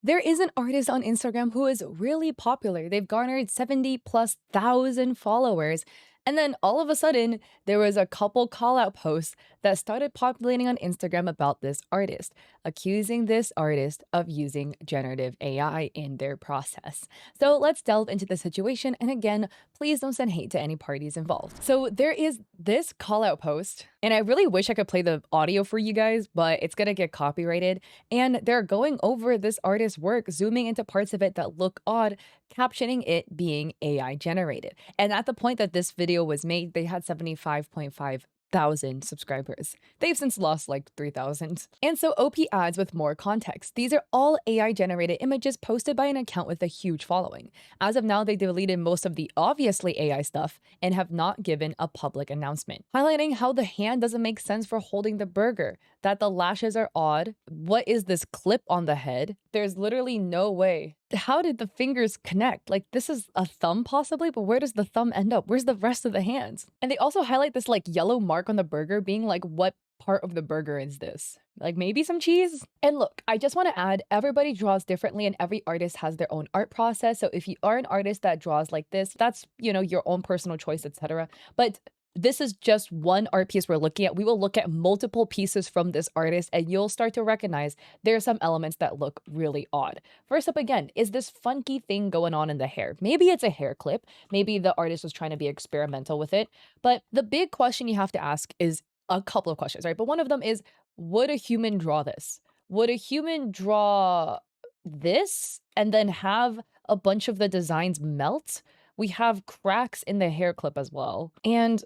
There is an artist on Instagram who is really popular. They've garnered 70 plus thousand followers. And then all of a sudden, there was a couple call out posts that started populating on Instagram about this artist, accusing this artist of using generative AI in their process. So let's delve into the situation. And again, please don't send hate to any parties involved. So there is this call out post, and I really wish I could play the audio for you guys, but it's going to get copyrighted. And they're going over this artist's work, zooming into parts of it that look odd, captioning it being AI generated. And at the point that this video was made, they had 75.5 thousand subscribers. They've since lost like 3,000. And so OP adds with more context. These are all AI generated images posted by an account with a huge following. As of now, they deleted most of the obviously AI stuff and have not given a public announcement, highlighting how the hand doesn't make sense for holding the burger, that the lashes are odd. What is this clip on the head? There's literally no way. How did the fingers connect? Like, this is a thumb possibly, but where does the thumb end up? Where's the rest of the hands? And they also highlight this like yellow mark on the burger being like, what part of the burger is this? Like maybe some cheese? And look, I just want to add, everybody draws differently and every artist has their own art process. So if you are an artist that draws like this, that's, your own personal choice, etc. But this is just one art piece we're looking at. We will look at multiple pieces from this artist and you'll start to recognize there are some elements that look really odd. First up again, is this funky thing going on in the hair? Maybe it's a hair clip. Maybe the artist was trying to be experimental with it. But the big question you have to ask is a couple of questions, right? But one of them is, would a human draw this? Would a human draw this and then have a bunch of the designs melt? We have cracks in the hair clip as well. And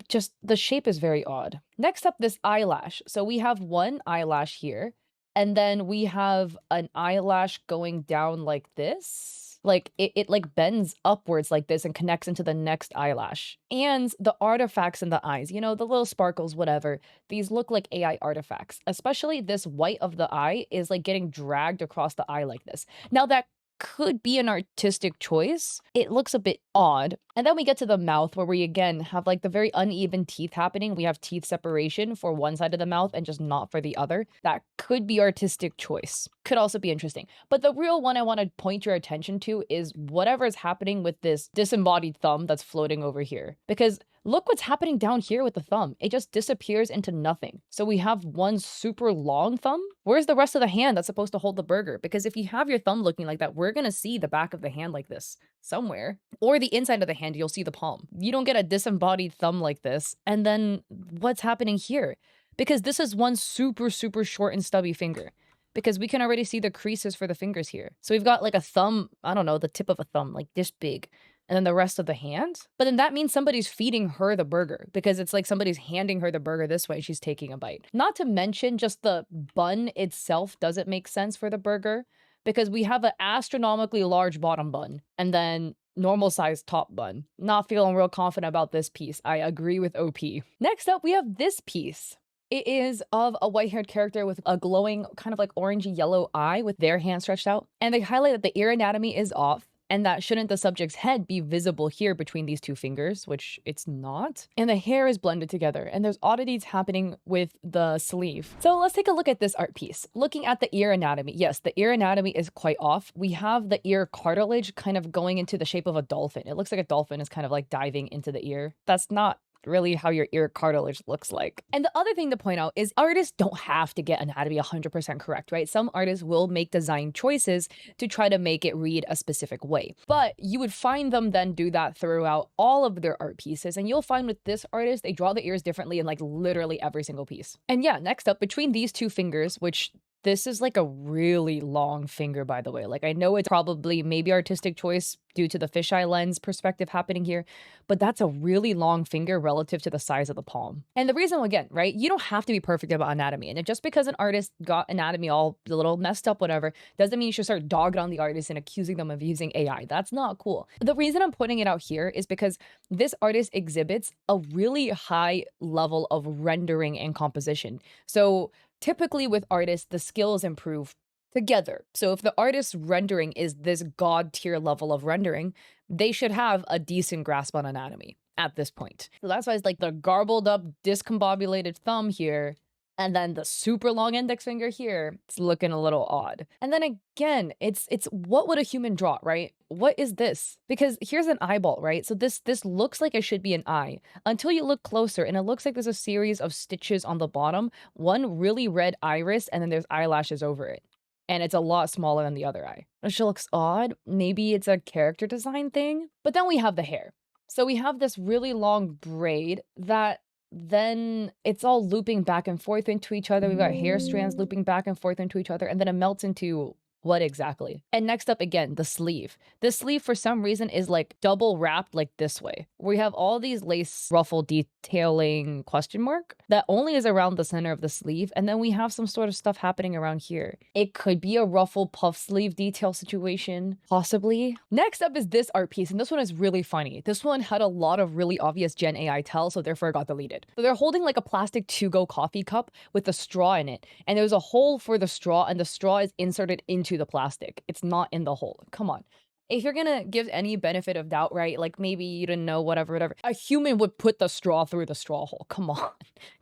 just the shape is very odd. Next up, this eyelash. So we have one eyelash here, and then we have an eyelash going down like this. Like it like bends upwards like this and connects into the next eyelash. And the artifacts in the eyes, the little sparkles, whatever, these look like AI artifacts. Especially this white of the eye is like getting dragged across the eye like this. Now that could be an artistic choice. It looks a bit odd. And then we get to the mouth where we again have like the very uneven teeth happening. We have teeth separation for one side of the mouth and just not for the other. That could be artistic choice. Could also be interesting. But the real one I want to point your attention to is whatever is happening with this disembodied thumb that's floating over here. Because look what's happening down here with the thumb. It just disappears into nothing. So we have one super long thumb. Where's the rest of the hand that's supposed to hold the burger? Because if you have your thumb looking like that, we're going to see the back of the hand like this somewhere. Or the inside of the hand, you'll see the palm. You don't get a disembodied thumb like this. And then what's happening here? Because this is one super, super short and stubby finger. Because we can already see the creases for the fingers here. So we've got like a thumb, I don't know, the tip of a thumb, like this big. And then the rest of the hand. But then that means somebody's feeding her the burger because it's like somebody's handing her the burger this way. She's taking a bite. Not to mention just the bun itself doesn't make sense for the burger because we have an astronomically large bottom bun and then normal sized top bun. Not feeling real confident about this piece. I agree with OP. Next up, we have this piece. It is of a white-haired character with a glowing kind of like orangey yellow eye with their hand stretched out. And they highlight that the ear anatomy is off. And that shouldn't the subject's head be visible here between these two fingers, which it's not. And the hair is blended together and there's oddities happening with the sleeve. So let's take a look at this art piece. Looking at the ear anatomy. Yes, the ear anatomy is quite off. We have the ear cartilage kind of going into the shape of a dolphin. It looks like a dolphin is kind of like diving into the ear. That's not really how your ear cartilage looks like. And the other thing to point out is artists don't have to get anatomy 100% correct, right? Some artists will make design choices to try to make it read a specific way. But you would find them then do that throughout all of their art pieces. And you'll find with this artist, they draw the ears differently in like literally every single piece. And yeah, next up, between these two fingers, which this is like a really long finger, by the way. Like I know it's probably maybe artistic choice due to the fisheye lens perspective happening here, but that's a really long finger relative to the size of the palm. And the reason, again, right, you don't have to be perfect about anatomy. And just because an artist got anatomy all a little messed up, whatever, doesn't mean you should start dogging on the artist and accusing them of using AI. That's not cool. The reason I'm putting it out here is because this artist exhibits a really high level of rendering and composition. So typically with artists, the skills improve together. So if the artist's rendering is this god tier level of rendering, they should have a decent grasp on anatomy at this point. So that's why it's like the garbled up, discombobulated thumb here And then the super long index finger here, it's looking a little odd. And then again, it's what would a human draw, right? What is this? Because here's an eyeball, right? So this looks like it should be an eye until you look closer and it looks like there's a series of stitches on the bottom, one really red iris, and then there's eyelashes over it. And it's a lot smaller than the other eye, which looks odd. Maybe it's a character design thing. But then we have the hair. So we have this really long braid that then it's all looping back and forth into each other. We've got hair strands looping back and forth into each other, and then it melts into what exactly? And next up again, the sleeve. The sleeve for some reason is like double wrapped like this way. We have all these lace ruffle detailing question mark that only is around the center of the sleeve, and then we have some sort of stuff happening around here. It could be a ruffle puff sleeve detail situation, possibly. Next up is this art piece, and this one is really funny. This one had a lot of really obvious Gen AI tell, so therefore it got deleted. So they're holding like a plastic to-go coffee cup with a straw in it, and there's a hole for the straw, and the straw is inserted into the plastic. It's not in the hole. Come on. If you're gonna give any benefit of doubt, right? Like maybe you didn't know, whatever, whatever. A human would put the straw through the straw hole. Come on.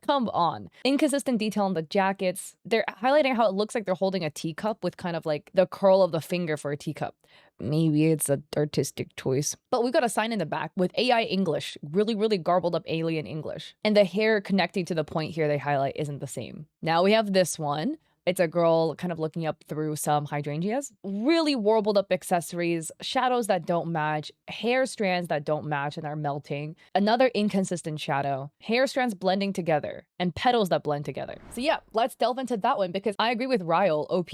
Come on. Inconsistent detail on the jackets. They're highlighting how it looks like they're holding a teacup with kind of like the curl of the finger for a teacup. Maybe it's an artistic choice. But we've got a sign in the back with AI English, really, really garbled up alien English. And the hair connecting to the point here they highlight isn't the same. Now we have this one. It's a girl kind of looking up through some hydrangeas. Really warbled up accessories, shadows that don't match, hair strands that don't match and are melting, another inconsistent shadow, hair strands blending together, and petals that blend together. So yeah, let's delve into that one because I agree with Ryle, OP,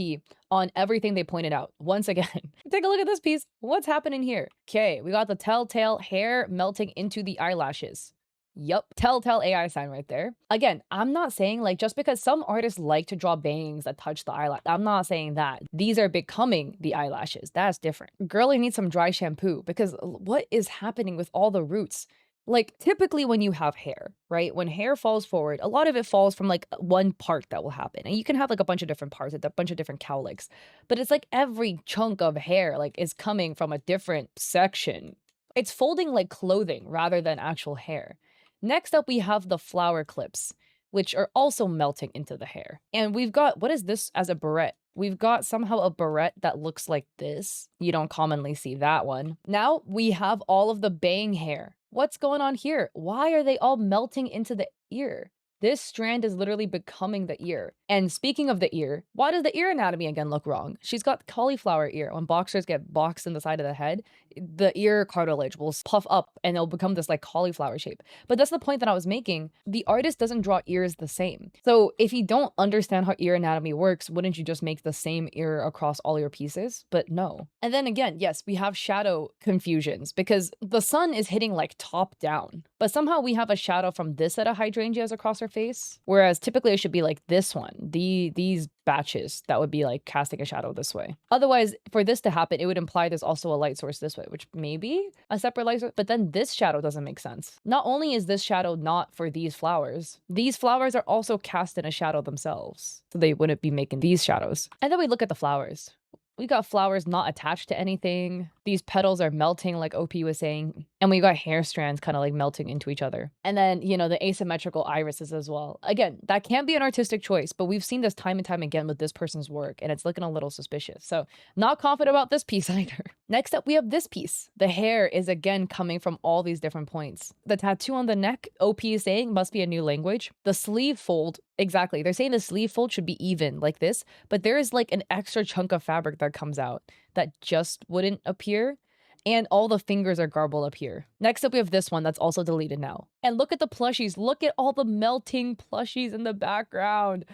on everything they pointed out. Once again, take a look at this piece. What's happening here? Okay, we got the telltale hair melting into the eyelashes. Yup, telltale AI sign right there. Again, I'm not saying like just because some artists like to draw bangs that touch the eyelash, I'm not saying that. These are becoming the eyelashes. That's different. Girlie needs some dry shampoo because what is happening with all the roots? Like typically when you have hair, right? When hair falls forward, a lot of it falls from like one part that will happen. And you can have like a bunch of different parts, a bunch of different cowlicks. But it's like every chunk of hair like is coming from a different section. It's folding like clothing rather than actual hair. Next up, we have the flower clips, which are also melting into the hair. And we've got, what is this as a barrette? We've got somehow a barrette that looks like this. You don't commonly see that one. Now we have all of the bang hair. What's going on here? Why are they all melting into the ear? This strand is literally becoming the ear. And speaking of the ear, why does the ear anatomy again look wrong? She's got cauliflower ear. When boxers get boxed in the side of the head, the ear cartilage will puff up and it'll become this like cauliflower shape. But that's the point that I was making. The artist doesn't draw ears the same. So if you don't understand how ear anatomy works, wouldn't you just make the same ear across all your pieces? But no. And then again, yes, we have shadow confusions because the sun is hitting like top down. But somehow we have a shadow from this set of hydrangeas across her face. Whereas typically it should be like this one. These batches that would be like casting a shadow this way. Otherwise, for this to happen, it would imply there's also a light source this way, which may be a separate light source, but then this shadow doesn't make sense. Not only is this shadow not for these flowers are also cast in a shadow themselves. So they wouldn't be making these shadows. And then we look at the flowers. We got flowers not attached to anything. These petals are melting like OP was saying. And we got hair strands kind of like melting into each other. And then, you know, the asymmetrical irises as well. Again, that can be an artistic choice, but we've seen this time and time again with this person's work and it's looking a little suspicious. So not confident about this piece either. Next up, we have this piece. The hair is again coming from all these different points. The tattoo on the neck, OP is saying, must be a new language. The sleeve fold, exactly. They're saying the sleeve fold should be even like this, but there is like an extra chunk of fabric that comes out that just wouldn't appear. And all the fingers are garbled up here. Next up, we have this one that's also deleted now. And look at the plushies. Look at all the melting plushies in the background.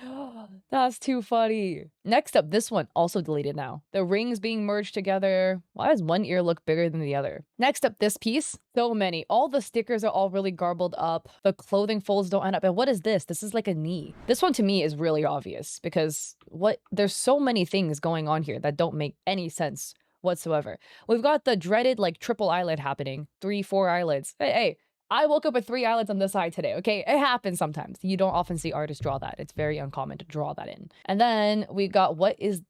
That's too funny. Next up, this one also deleted now. The rings being merged together. Why does one ear look bigger than the other? Next up, this piece. So many. All the stickers are all really garbled up. The clothing folds don't end up. And what is this? This is like a knee. This one to me is really obvious because there's so many things going on here that don't make any sense whatsoever. We've got the dreaded like triple eyelid happening. 3, 4 eyelids. Hey, I woke up with 3 eyelids on this side today, okay? It happens sometimes. You don't often see artists draw that. It's very uncommon to draw that in. And then we got what is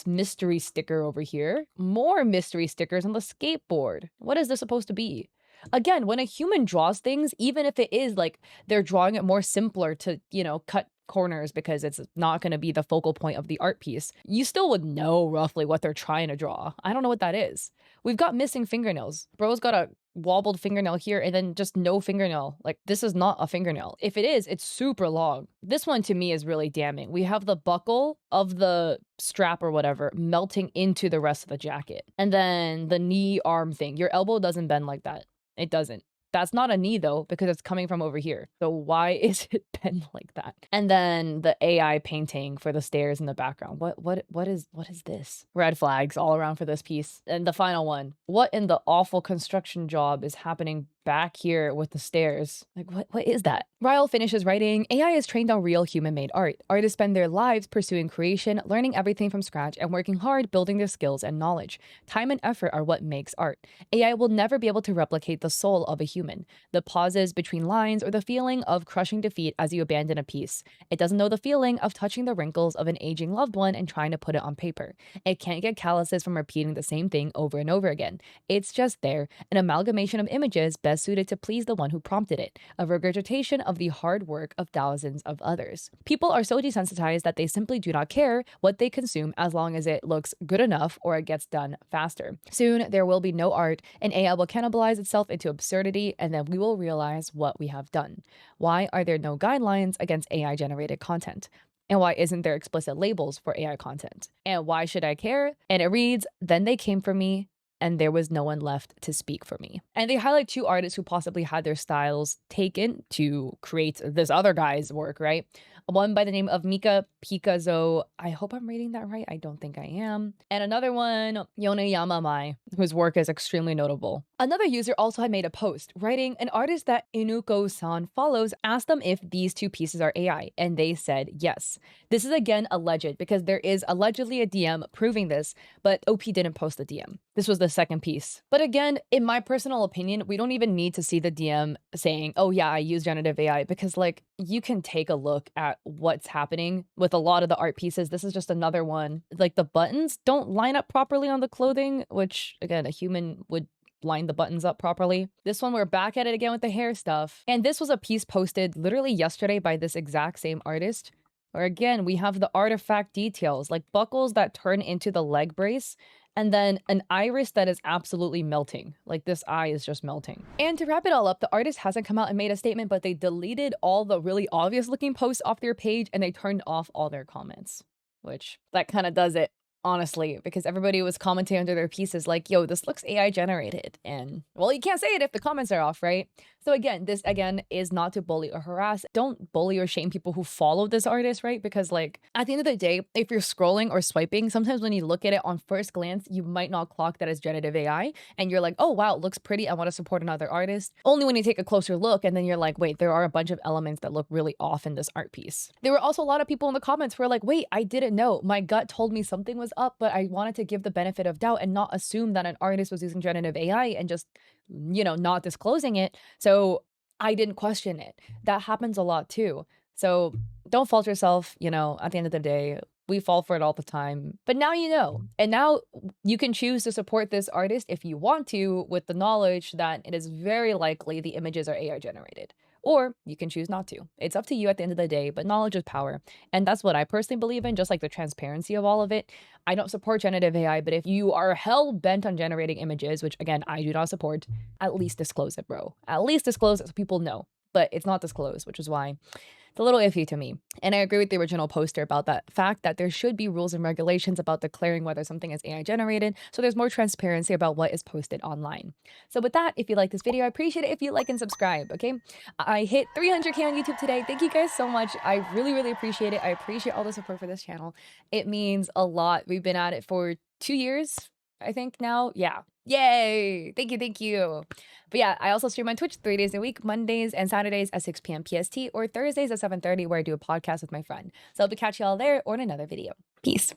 mystery sticker over here. More mystery stickers on the skateboard. What is this supposed to be? Again, when a human draws things, even if it is like they're drawing it more simpler to, you know, cut corners because it's not going to be the focal point of the art piece, you still would know roughly what they're trying to draw. I don't know what that is. We've got missing fingernails. Bro's got a wobbled fingernail here and then just no fingernail. Like, this is not a fingernail. If it is, it's super long. This one to me is really damning. We have the buckle of the strap or whatever melting into the rest of the jacket. And then the knee arm thing. Your elbow doesn't bend like that. It doesn't. That's not a knee though, because it's coming from over here. So why is it bent like that? And then the AI painting for the stairs in the background. What is this? Red flags all around for this piece. And the final one. What in the awful construction job is happening back here with the stairs? Like, what is that? Ryle finishes writing, AI is trained on real human-made art. Artists spend their lives pursuing creation, learning everything from scratch, and working hard building their skills and knowledge. Time and effort are what makes art. AI will never be able to replicate the soul of a human, the pauses between lines, or the feeling of crushing defeat as you abandon a piece. It doesn't know the feeling of touching the wrinkles of an aging loved one and trying to put it on paper. It can't get calluses from repeating the same thing over and over again. It's just there, an amalgamation of images best suited to please the one who prompted it, a regurgitation of the hard work of thousands of others. People are so desensitized that they simply do not care what they consume as long as it looks good enough or it gets done faster. Soon, there will be no art, and AI will cannibalize itself into absurdity, and then we will realize what we have done. Why are there no guidelines against AI-generated content? And why isn't there explicit labels for AI content? And why should I care? And it reads, then they came for me, and there was no one left to speak for me. And they highlight two artists who possibly had their styles taken to create this other guy's work, right? One by the name of Mika Pikazo. I hope I'm reading that right. I don't think I am. And another one, Yoneyama Mai, whose work is extremely notable. Another user also had made a post writing, an artist that Inuko-san follows asked them if these two pieces are AI, and they said yes. This is again alleged because there is allegedly a DM proving this, but OP didn't post the DM. This was the second piece. But again, in my personal opinion, we don't even need to see the DM saying, oh yeah, I use generative AI, because like, you can take a look at what's happening with a lot of the art pieces. This is just another one. Like, the buttons don't line up properly on the clothing, which again, a human would line the buttons up properly. This one, we're back at it again with the hair stuff. And this was a piece posted literally yesterday by this exact same artist, where again, we have the artifact details, like buckles that turn into the leg brace, and then an iris that is absolutely melting. Like, this eye is just melting. And to wrap it all up, the artist hasn't come out and made a statement, but they deleted all the really obvious looking posts off their page and they turned off all their comments, which that kind of does it, honestly, because everybody was commenting under their pieces like, yo, this looks AI generated. And well, you can't say it if the comments are off, right? So again, this again is not to bully or harass. Don't bully or shame people who follow this artist, right? Because like, at the end of the day, if you're scrolling or swiping, sometimes when you look at it on first glance, you might not clock that as generative AI. And you're like, oh wow, it looks pretty, I want to support another artist. Only when you take a closer look and then you're like, wait, there are a bunch of elements that look really off in this art piece. There were also a lot of people in the comments who were like, wait, I didn't know. My gut told me something was up, but I wanted to give the benefit of doubt and not assume that an artist was using generative AI and just, you know, not disclosing it. So I didn't question it. That happens a lot too. So don't fault yourself. You know, at the end of the day, we fall for it all the time. But now you know. And now you can choose to support this artist if you want to, with the knowledge that it is very likely the images are AI generated. Or you can choose not to. It's up to you at the end of the day, but knowledge is power. And that's what I personally believe in, just like the transparency of all of it. I don't support generative AI, but if you are hell bent on generating images, which again, I do not support, at least disclose it, bro. At least disclose it so people know. But it's not disclosed, which is why it's a little iffy to me. And I agree with the original poster about that fact that there should be rules and regulations about declaring whether something is AI generated, so there's more transparency about what is posted online. So with that, if you like this video, I appreciate it if you like and subscribe, okay? I hit 300K on YouTube today. Thank you guys so much. I really, really appreciate it. I appreciate all the support for this channel. It means a lot. We've been at it for 2 years, I think now. Yeah. Yay! Thank you, thank you. But yeah, I also stream on Twitch 3 days a week, Mondays and Saturdays at 6 p.m. PST, or Thursdays at 7:30, where I do a podcast with my friend. So I'll be catching y'all there or in another video. Peace.